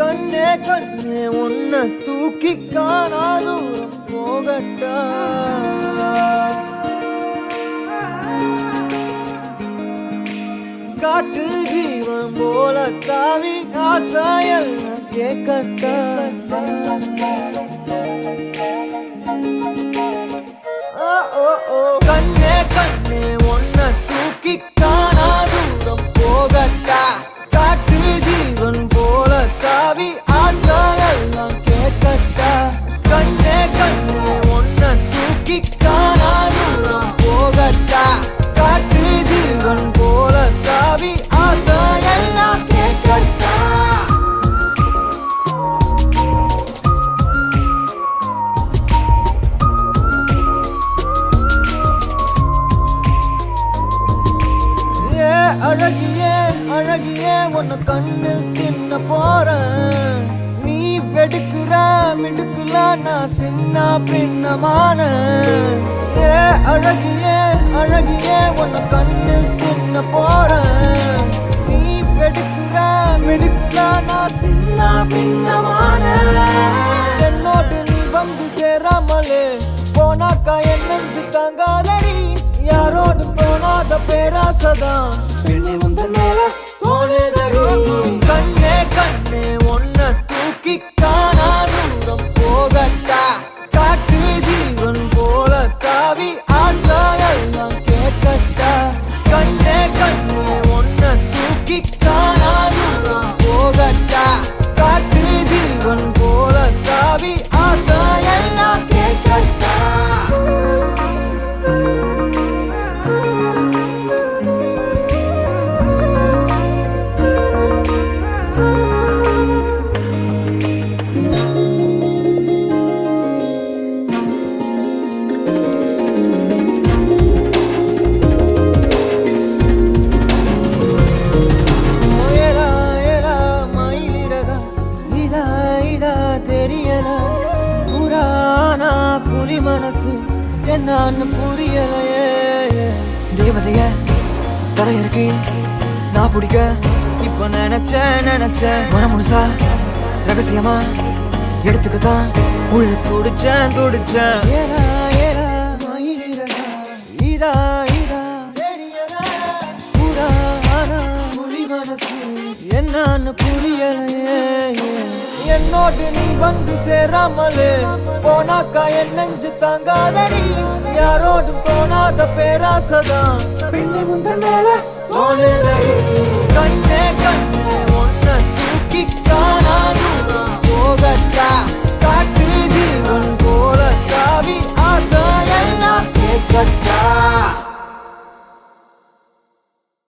கண்ணே கண்ணே உன்னை தூக்கி காணா தூரம் போகட்டா காட்டு ஜீவன் போல தாவி ஆசாயெல்லாம் கேட்கட்டா கண்ணே கண்ணே உன்னை தூக்கி காணா தூரம் போகட்டா காட்டு ஜீவன் போல தாவி ஆசாயெல்லாம் கேட்கட்டா கண்ணே கண்ணே உன்னை தூக்கி காணா தூரம் போகட்டா காட்டு ஜீவன் போல தாவி ஆசாயெல்லாம் கேட்கட்டா அழகியே அழகியே உன்னை கண்ணு தின்ன போறேன் நீ வெடுக்குற மிடுக்குல நான் சின்ன பின்னமான அழகியே அழகியே உன்னை கண்ணு தின்ன போறேன் நீ வெடுக்குற மிடுக்குல நான் சின்ன பின்னமான என்னோடு நீ வந்து சேராமலே போனாக்கா என் நெஞ்சு தாங்காதடி யாரோடு போனாத பேராசதான் பெண்ணை உந்த மேல தோணுதடி கண்ணே கண்ணே உன்னை தூக்கி காணா தூரம் போகட்டா காட்டு ஜீவன் போல தாவி ஆசாயெல்லாம் கேட்கட்டா கண்ணே கண்ணே உன்னை தூக்கி காணா தூரம் போகட்டா காட்டு ஜீவன் போல தாவி ஆசாயெல்லாம் கேட்கட்டா மனசு என்னன்னு புரியலையே தேவதைய தரையிறக்கி நான் பிடிக்க இப்ப நினைச்சேன் மனம் முழுசா ரகசியமா எடுத்துக்கத்தான் உள்ள துடிச்சேன் ஏலா ஏலா மயிலிறகா இதா இதா தெரியதா புராணா புலி மனசு என்னன்னு புரியலையே என்னோடு நீ வந்து சேராமலே போனாக்கா என் நெஞ்சு தாங்காதடி யாரோடும் தோணாத பேராசதான் பெண்ணை முந்த மேல தோணு